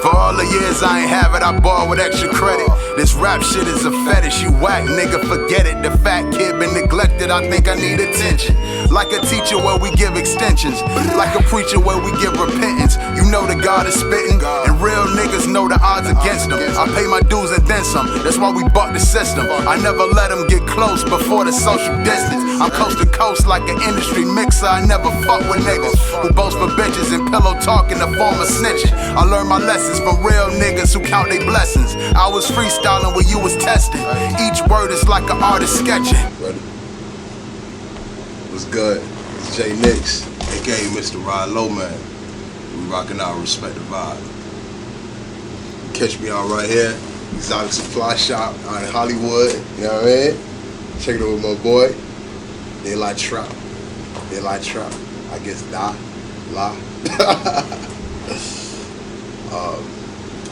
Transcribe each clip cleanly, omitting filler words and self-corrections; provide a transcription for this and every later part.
For all the years I ain't have it, I bought with extra credit. This rap shit is a fetish, you whack, nigga, forget it. The fat kid been neglected, I think I need attention. Like a teacher where we give extensions, like a preacher where we give repentance. You know the God is spitting, and real niggas know the odds against them. I pay my dues and then some, that's why we buck the system. I never let them get close before the social distance. I'm coast to coast like an industry mixer. I never fuck with niggas who boast for bitches and pillow talk in the form of snitching. I learned my lessons from real niggas who count their blessings. I was freestyling when you was testing. Each word is like an artist sketching. What's good? It's J Nix, aka Mr. Ride Low Man. We rocking out Respect the Vibe. Catch me out right here, Exotix Supply Shop out in Hollywood. You know what I mean? Check it out with my boy. They like trap. I guess la.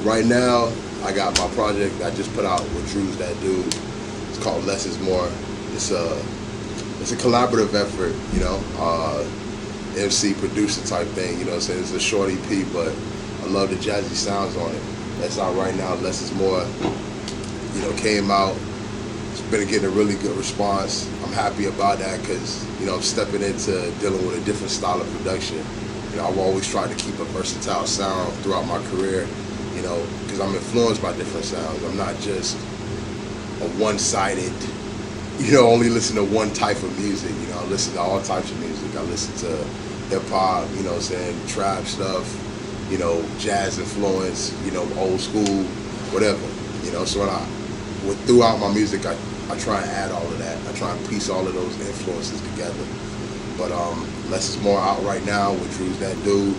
Right now, I got my project I just put out with DrewsThatDude. It's called Less is More. It's a collaborative effort, you know, MC producer type thing, you know what I'm saying? It's a short EP, but I love the jazzy sounds on it. That's out right now. Less is More, you know, came out. It's been getting a really good response. I'm happy about that because, you know, I'm stepping into dealing with a different style of production. You know, I've always tried to keep a versatile sound throughout my career, you know, because I'm influenced by different sounds. I'm not just a one-sided, you know, only listen to one type of music. You know, I listen to all types of music. I listen to hip-hop, you know what I'm saying, trap stuff, you know, jazz influence, you know, old school, whatever. You know, so throughout my music, I try and add all of that. I try and piece all of those influences together. But Less is More out right now with DrewsThatDude.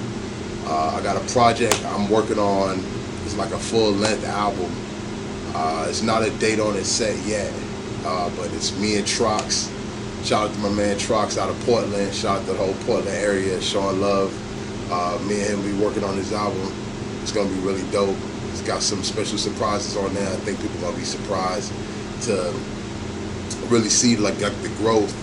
I got a project I'm working on. It's like a full-length album. It's not a date on it set yet, but it's me and Trox. Shout out to my man Trox out of Portland. Shout out to the whole Portland area, showing love. Me and him be working on this album. It's gonna be really dope. It's got some special surprises on there. I think people are gonna be surprised to really see like the growth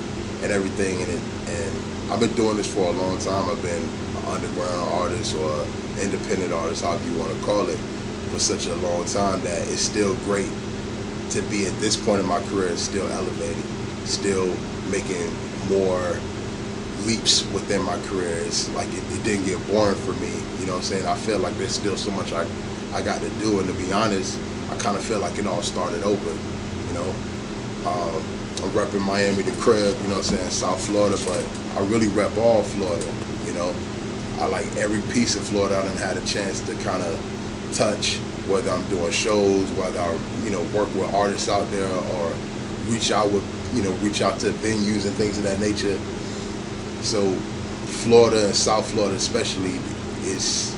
and everything in it. And I've been doing this for a long time. I've been an underground artist or independent artist, however you want to call it, for such a long time that it's still great to be at this point in my career, still elevating, still making more leaps within my career. It's like it didn't get boring for me, you know what I'm saying? I feel like there's still so much I got to do, and to be honest, I kind of feel like it all started over, you know? I'm repping Miami, the crib, you know what I'm saying, South Florida, but I really rep all Florida, you know? I like every piece of Florida I done had a chance to kind of touch, whether I'm doing shows, whether I, you know, work with artists out there or reach out to venues and things of that nature. So Florida and South Florida especially is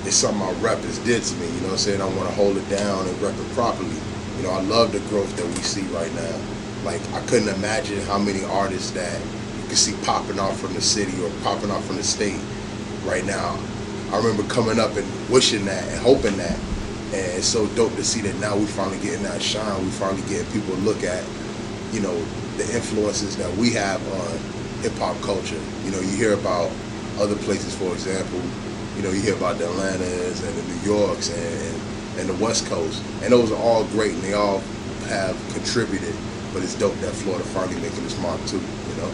something I rep. It's dear to me, you know what I'm saying? I want to hold it down and rep it properly. You know, I love the growth that we see right now. Like, I couldn't imagine how many artists that you can see popping off from the city or popping off from the state right now. I remember coming up and wishing that and hoping that, and it's so dope to see that now we finally getting that shine. We finally getting people to look at, you know, the influences that we have on hip-hop culture. You know, you hear about other places, for example, you know, you hear about the Atlantas and the New Yorks and the West Coast, and those are all great and they all have contributed, but it's dope that Florida finally making this mark too, you know?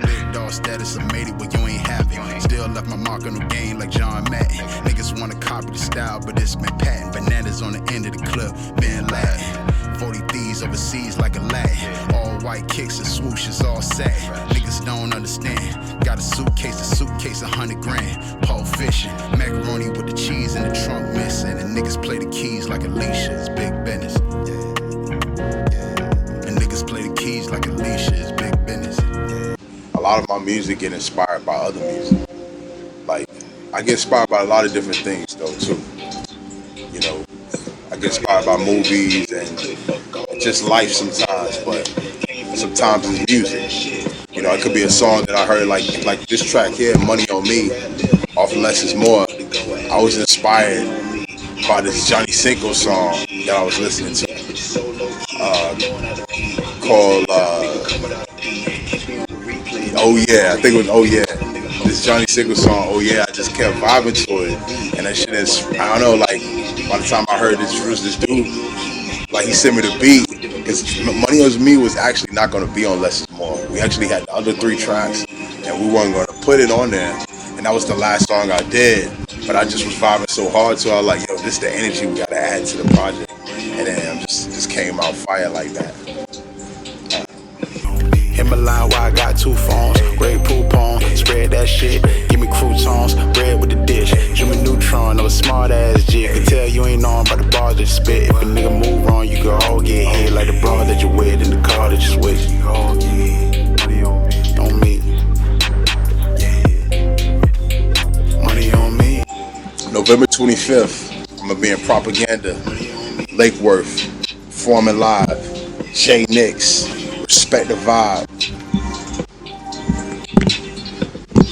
Big dog status, I made it where you ain't have it. Still left my mark on the game like John Madden. Niggas wanna copy the style, but it's been patent. Bananas on the end of the clip, been Latin. 40 thieves overseas like a Latin. All white kicks and swooshes all sad. Niggas don't understand. Got a suitcase, 100 grand. Pulp fishing, macaroni with the cheese in the trunk missing. And niggas play the keys like Alicia, it's big business. And niggas play the keys like Alicia, it's big business. A lot of my music get inspired by other music. Like, I get inspired by a lot of different things though too. You know, I get inspired by movies and just life sometimes, but sometimes it's music. You know, it could be a song that I heard like this track here, Money on Me, off Less is More. I was inspired by this Johnny Cinco song that I was listening to, called Oh Yeah, I think it was Oh Yeah. Johnny Sigel song, Oh Yeah, I just kept vibing to it. And that shit is, I don't know, like, by the time I heard this DrewsThatDude, like, he sent me the beat. Because Money on Me was actually not going to be on Less Is More. We actually had the other 3 tracks, and we weren't going to put it on there. And that was the last song I did. But I just was vibing so hard, so I was like, yo, this is the energy we got to add to the project. And then just came out fire like that. Hit my line while I got 2 phones. Great poop on, spread that shit. Give me croutons, bread with the dish. Jimmy Neutron, no smart ass jig. Can tell you ain't on by the bars that you spit. If a nigga move wrong, you can all get hit. Like the bra that you with in the car that you switch. On me. Money on me. November 25th, I'm gonna be in Propaganda, Lake Worth, performing live. Jay Nix, respect the vibe.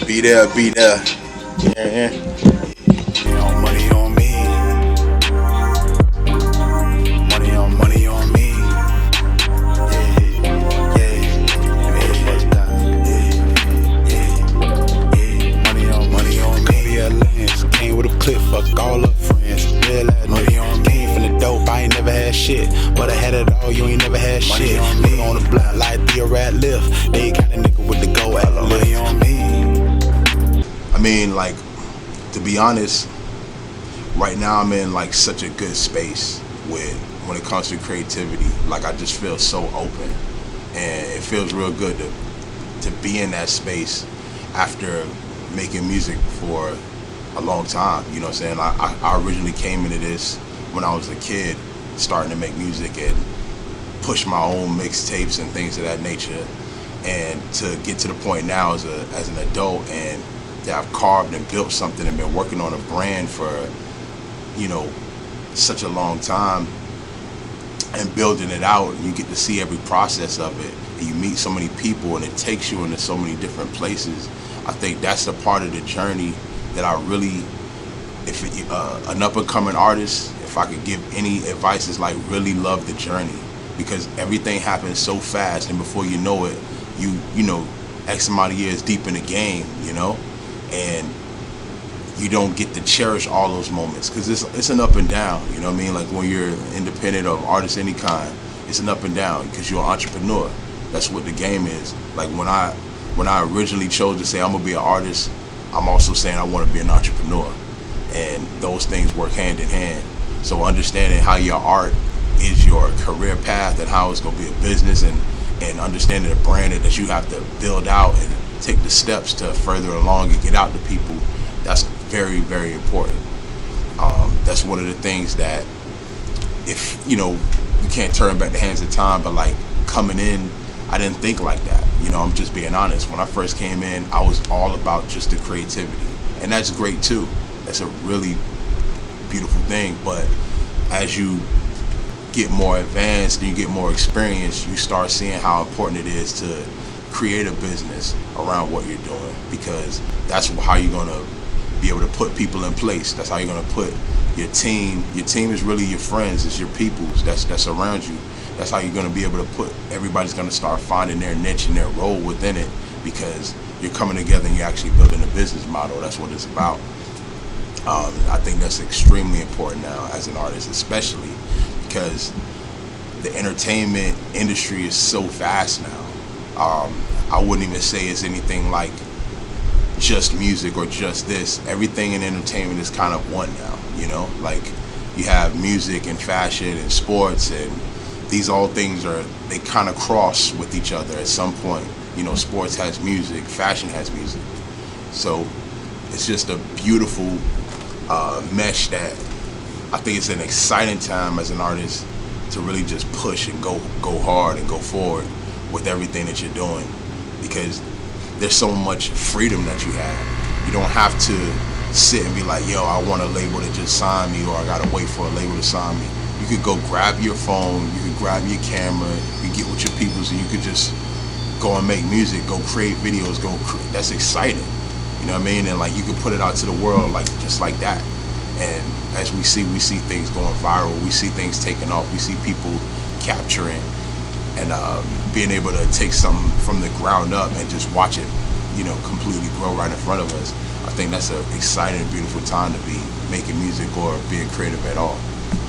Be there, be there. Yeah. Money on me. Money on me. Money on me. Yeah, Lance came with a clip, fuck all up friends. Real ass money on me. Came from the dope, I ain't never had shit. But I had it all, you ain't never had shit. Nigga on the block like the rat lift. They kind of nigga with the go at money on me. I mean, like, to be honest, right now I'm in like such a good space when it comes to creativity. Like, I just feel so open, and it feels real good to be in that space after making music for a long time. You know what I'm saying? I originally came into this when I was a kid, starting to make music and push my own mixtapes and things of that nature, and to get to the point now as an adult and that I've carved and built something and been working on a brand for, you know, such a long time, and building it out, and you get to see every process of it, and you meet so many people, and it takes you into so many different places. I think that's the part of the journey that I really, if an up-and-coming artist, if I could give any advice, is like, really love the journey, because everything happens so fast, and before you know it, you know, X amount of years deep in the game, you know, and you don't get to cherish all those moments, because it's an up and down, you know what I mean? Like, when you're independent of artist any kind, it's an up and down, because you're an entrepreneur. That's what the game is. Like, when I originally chose to say I'm gonna be an artist, I'm also saying I want to be an entrepreneur, and those things work hand in hand. So understanding how your art is your career path and how it's gonna be a business, and understanding the brand that you have to build out and take the steps to further along and get out to people, that's very, very important. That's one of the things that, if, you know, you can't turn back the hands of time, but like, coming in, I didn't think like that. You know, I'm just being honest. When I first came in, I was all about just the creativity, and that's great too. That's a really beautiful thing. But as you get more advanced and you get more experience, you start seeing how important it is to create a business around what you're doing, because that's how you're gonna be able to put people in place. That's how you're gonna put your team. Your team is really your friends. It's your peoples that's around you. That's how you're gonna be able to put. Everybody's gonna start finding their niche and their role within it, because you're coming together and you're actually building a business model. That's what it's about. I think that's extremely important now as an artist, especially because the entertainment industry is so vast now. I wouldn't even say it's anything like just music or just this. Everything in entertainment is kind of one now, you know? Like, you have music and fashion and sports, and these all things they kind of cross with each other at some point. You know, sports has music, fashion has music. So it's just a beautiful mesh that I think it's an exciting time as an artist to really just push and go hard and go forward with everything that you're doing, because there's so much freedom that you have. You don't have to sit and be like, yo, I want a label to just sign me, or I gotta wait for a label to sign me. You could go grab your phone, you could grab your camera, you get with your peoples, and you could just go and make music, go create videos, that's exciting. You know what I mean? And like, you can put it out to the world like just like that. And as we see things going viral, we see things taking off, we see people capturing and being able to take something from the ground up and just watch it you know, completely grow right in front of us. I think that's an exciting, beautiful time to be making music or being creative at all.